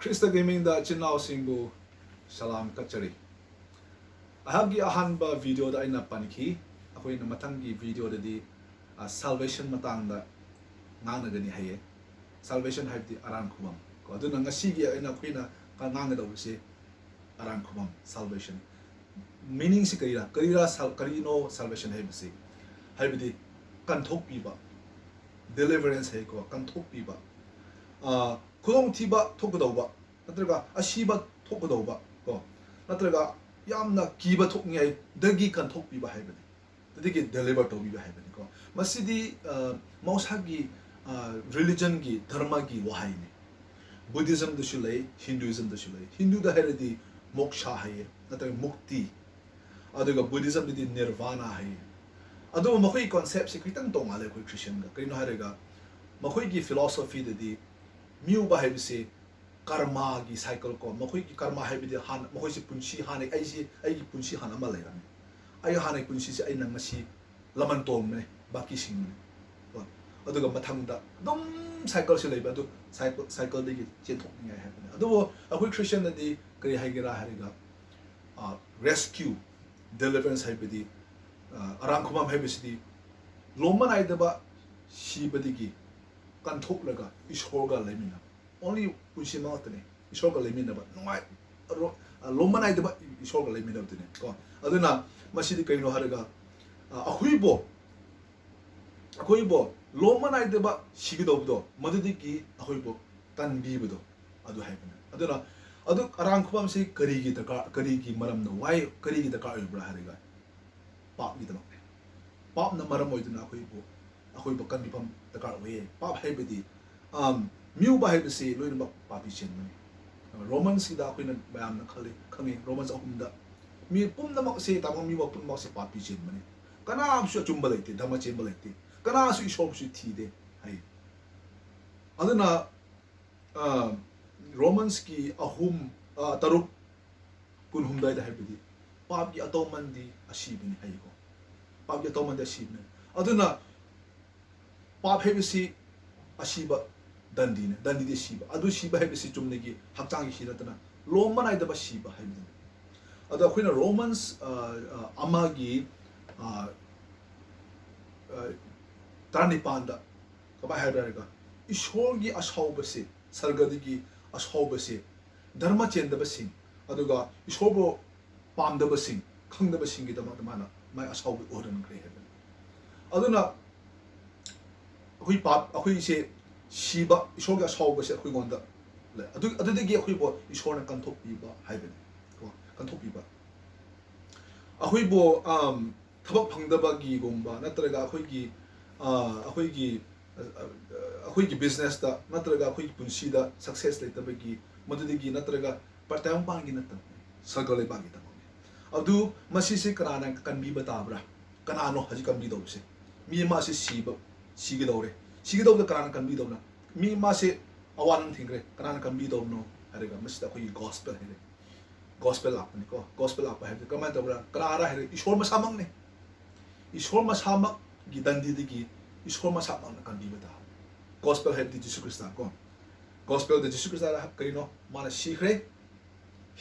Krista Gaming da Chinao Singbu Salam Kachari. Ahagi ahanba video da aina paniki. Ako yung matangi video da di salvation matang da ngana gani haye. Salvation hay di aran kumam. Ko adu nga sige aina ko na ngana daw si aran kumam salvation. Meaning si karira karino salvation hay basi. Hay di kanthok piba. Deliverance hay ko kanthok piba. 그동 티바 토크도바 나트가 아시바 토크도바 거 나트가 얌나 기바 토크냐이 더기 칸 토크비바 하이버니 더기 델리버 토비바 하이버니 거 마시디 모사기 릴리전기 धर्म기 와하이네 부디즘도 실레 힌두이즘도 실레 힌두다 헤르디 모크샤 하이 나트가 목티 아드가 부디즘디 니르바나 하이 아도 마코이 컨셉시 크리탄 동알레 코 크리스천가 그리노 하레가 마코이기 필로소피디 미우바 하이비시 karma기 사이클 거 뭐코이기 karma 하이비디 한 뭐코이시 분시 하네 아이기 분시 하나 말레라네 아이 하네 분시시 아이 남마시 라만톰네 바키싱네 어두가 마탕다 너무 사이클시 레이바도 사이클 되게 제통이야 하네 어두 아코이 크리스천들이 그리 하이게라 하리가 rescue deliverance 하이비디 아랑쿠맘 하이비시디 로만 아이드바 시바디기 간톡라가 이쇼가 레미나 only pun시마 어떠네 이쇼가 레미나 바 노아이 로만아이드 바 이쇼가 레미나 어떠네 거 아드나 마시디 카이노 하르가 아후이보 로만아이드 바 시기도부도 머드디기 아후이보 단비부도 아두 하이브나 아드나 아두 아랑쿠밤시 거리기 다가 거리기 마람노 와이 거리기 다가 알브라 하르가 밥이다 막네 밥나 마람 오이드나 아후이보 아코이 bakkan bipam takar we pap haibedi miu ba haibesi loin ba papi chen mani romans da akoy na bayam na khali khangi romans ahumda mi pum na mak se tamang mi ba pum mak se papi chen mani kana absu chumba laite dhamma chen ba laite kana su ishom su thi de hai aduna romans ki ahum taruk kun humdai da haibedi pap gi atoman di ashibini hai ko pap gi atoman di ashibni aduna 밥 해비시 아시바 단디네 단디데 시바 아두 시바 해비시 좀내기 학장이 시라더나 로만 아이다바 시바 해비네 아다 코이나 로만스 아마기 타니판다 그바 해라가 이쇼기 아샤오바시 설가디기 아샤오바시 धर्म चेंदबसिंग अदुगा इशोबो पामदबसिंग खंगदबसिंग गिदमा Damana my असाउब Oran grey Hepburn अदुना अखोई पाप अखोई से Shiba ईश्वर के असाउब से अखोई गोंदा ले अदुदगी अखोई बो ईश्वर ने कंथोक पीबा हाइबन को कंथोक पीबा अखोई बो थबक फंगदबगी गोंबा नत्रगा अखोई बिजनेस दा नत्रगा अखोई पुंसीदा सक्सेस लेतबगी मदुदगी नत्रगा पार्टाइम पांगी नत सगले बागी तमने अदु मसीसे कनाना कनबी बताब्रा कनानो हजि कनबी दोबसे मी मासे सिगे दौरे कनाना कनबी दोबना मी मासे अवान थिंग्रे कनाना कनबी दोबनो हरेगा मसिदा कोई गॉस्पेल हेरे गॉस्पेल आपने को गॉस्पेल आप है कमा तबरा कनारा हेरे ईश्वर मसामंग ने ईश्वर मसामक गिदंदीदगी ईश्वर मसामंग कनबी बता गॉस्पेल है जीसस क्रिस्ट को gospel de Jesus Christ karino mana sikre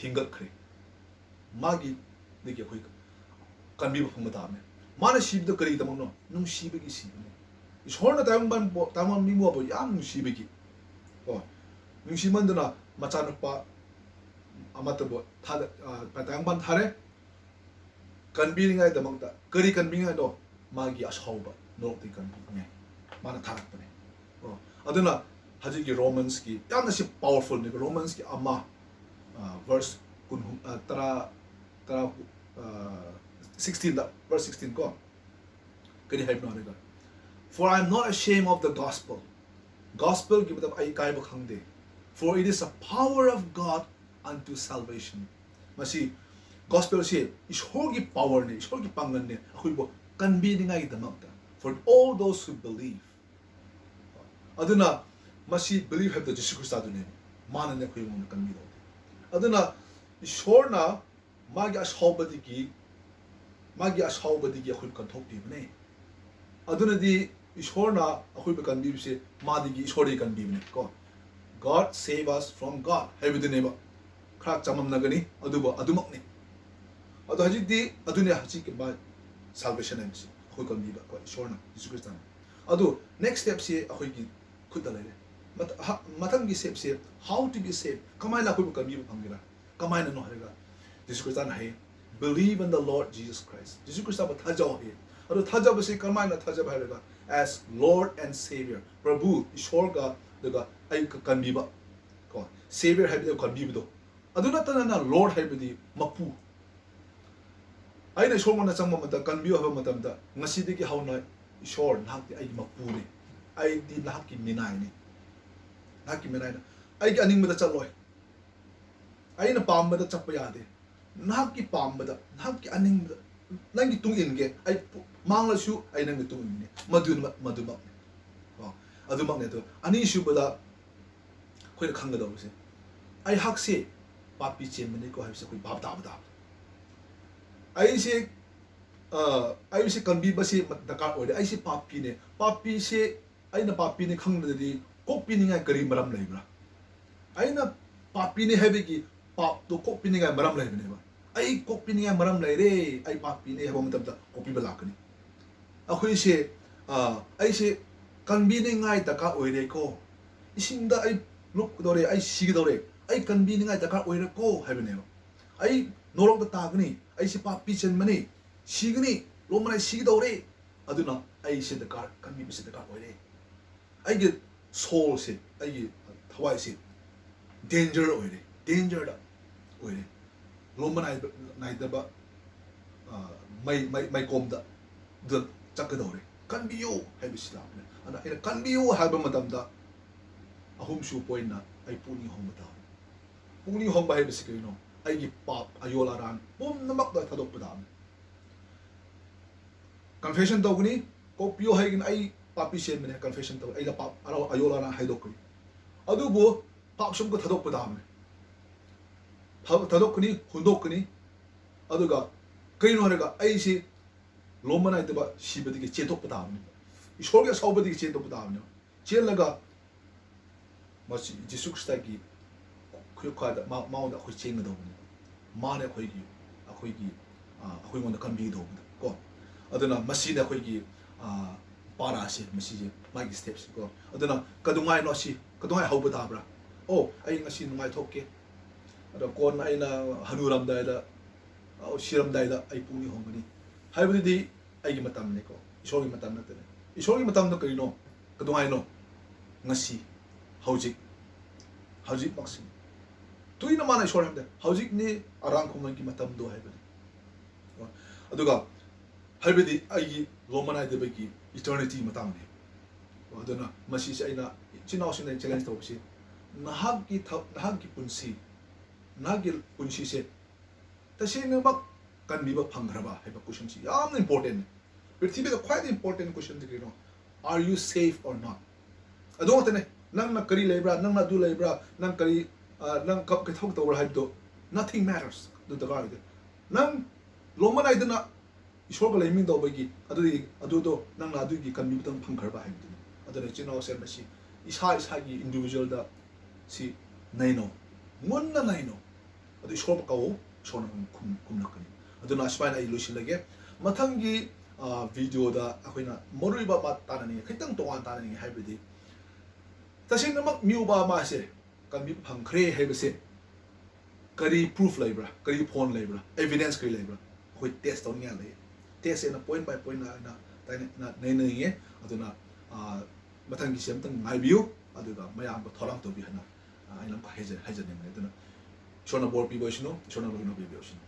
hingat kre magi de ke khoi kan bi phum ta me mana sib de kari tamang no nung sib gi sib ne ishor na tamang mi mo bo yam nung sib gi ko nung siman de na macha na pa amata bo tha pa tang ban thare kan bi ngai tamang ta kari kan bi ngai do magi ashau ba no ti kan bi ne mana tharak pa ne ko aduna 하지기 로만스기 야나시 파워풀 네 로만스기 아마 verse kun tara 16 da verse 16 ko kani hype na rega for I am not ashamed of the gospel ki matlab ai kai ba khangde for it is a power of God unto salvation masi gospel si ishor gi power ne ishor gi pangan ne akhui bo kanbi dingai damak da for all those who believe aduna मसी believe है तो जिसु Christ आदुने मानने ने कोई मन कमी दो अदुना ईश्वर ना मागी असाउबदी की अखुब कंथोक दी बने अदुना दी ईश्वर ना अखुब कंबी से मादी की ईश्वर की कंबी बने को God save us from God 하이브드네바 크락 잠맘나가니 아두막네 아도 하지디 아두네 하지게 마 salvation MC 아코이 건비바 거 쇼나 예수 그리스도 아도 next step 시 아코이기 쿠달레 마탕기 step 시 how to be saved 카마이나 아코이 건비바 방기라 카마이나 노 하레가 예수 그리스도 하이 believe in the Lord Jesus Christ 예수 그리스도 타자오 해 아도 타자버시 카마이나 타자바 하레가 as Lord and Savior प्रभु ईश्वर का दगा आई कंबीबा को Savior हाइबदे कंबीबदो अदुना तनना Lord हाइबदि मपु आइना ईश्वरमना चंगममदा कंबियो हबा मतमदा ngasiदि हाउना ईश्वर नाकि आई मपुने आई दि नाकि मिनाइने नाकि मिनाइना आई कि अनिंगमदा चलोय आइना पामबदा चप्प यादे नाकि पामबदा नाकि अनिंगमदा नंगी तुंग इनगे आई मांगलसु आई नंगी तुंग इनने मधुमा अदुमकने तो अनीसुबदा खोइना खंगदबसे आई हकसे पापी चेमने को हाइसे कोइ बाप दाबदा आई से कंबीबसे दरकार ओइदे आई से पापी से आइना पापी ने खंगददि कोपिनिङाय करि मरम लैब्रा आइना पापी ने हेबेगी पाप तो कोपिनिङाय मरम लैबनेबा आई कोपिनिङाय मरम लैरे आई पापी ने हेबो मतमदा कोपि बलाकनि अखोइ से आई से कंबीनिङाय दरकार ओइरे को इसिंदा आई लुकदोरे आई सिगदोरे आई कंबीनिङाय दरकार ओइरे को हेबनेबा आई नोरक तागनि आई से पापी चनमनि सिगनि लोमनाय सिगदोरे अदुना आई से दरकार कंबी से दरकार ओइरे आई गे सोल से आई थवाई से डेंजर ओइरे डेंजर दा ओइरे लोमनाय नाइदबा माइ कोमदा द चकदोरे कंबियो हाइबिसिलाने अना इन कंबियो हाइबा मतमदा अहुमसु पोइना आई पुनी होमदा पुनी होमबा हाइबिसि कइनो आइगी पाप अयोलारान पुम नमक दा थदोपदा कन्फेशन तौगनी कोपियो हाइगिन आई पापी सेमने कन्फेशन तौ आइगा पाप अयोलारान हाइदोकनि अदुबो पाप सुम को थदोपदा थदोकनि हुंदोकनि अदुगा कइनो हरेगा आइसि लोमनाइदबा सिबदिगे चेतोपदा ईश्वरगे साउबदिगे चेतोपदा चेलगा मसी जिसु क्रिस्तागी खुखादा माउदा खoi चेंगदोबनि माने खइगी अखोइ मोन कंबीदोबनि को अदुना मसीदा खइगी पारासे मसीजे मागी स्टेप्स को अदुना कदुंगाय नोसी कदुंगाय हौबदाब्रा ओ आई ngasi नुमाय थोके अद कोन आइना हनुरमदाइदा ओ सिरमदाइदा आई पुनी होंगनी हाइबदि आइगी मतमने को ईश्वरगी मतम नतने ईश्वरगी मतम न करिनो कदुंगायनो ngasi हौजिक मक्सिम तुइना माना ईश्वर हमदे हौजिक नि अरांग खुमनगी मतम दो हाइबदि अदुगा हाइबदि आइगी लोमनाय देबगी इटर्निटी मतमने अदुना मसी से आइना चिनाउसिन चैलेंज तौबसी नहागी पुंसी से तसेनमक कंबीबा फंगरबा हाइबा क्वेश्चन सी याम इंपोर्टेंट पृथ्वी का क्वाइट इंपोर्टेंट क्वेश्चन दिनो आर यू सेफ और नॉट अदोतने नंग ना करी लेब्रा नंग ना दु लेब्रा नंग करी नंग कब के थोक तोवर हाइबदो नथिंग मैटर्स दु दगा नंग लोमनाइदना ईश्वर का लेमिंग दौबगी अदुदो नंग ना दुगी कंबीबतन फंगरबा हाइबदो अदने चिनाउ सेमसी इसागी इंडिविजुअल दा सी नैनो मुन्ना नैनो अदु ईश्वर काओ ईश्वर कुमनकनी अदुना स्पाइन आई लुसिलगे मथंगी वीडियो दा अखोइना मरुइबा मा ताननी खितंग तोवान ताननी हाइबदि तसेनमक म्यूबा मासे कंबी फंखरे हाइबसे करी प्रूफ लेब्रा करी फोन लेब्रा एविडेंस करी लेब्रा कोइ टेस्ट तौनिया ले टेस्ट एना पॉइंट बाय पॉइंट ना ताइना नैनये अदुना मथंगी सेमतंग नाइबियो अदुगा मयाम थोराम तो बिहना आइलम का हेजने अदुना शोना बोर पिबोसिनो शोना बोनो बिबोसिनो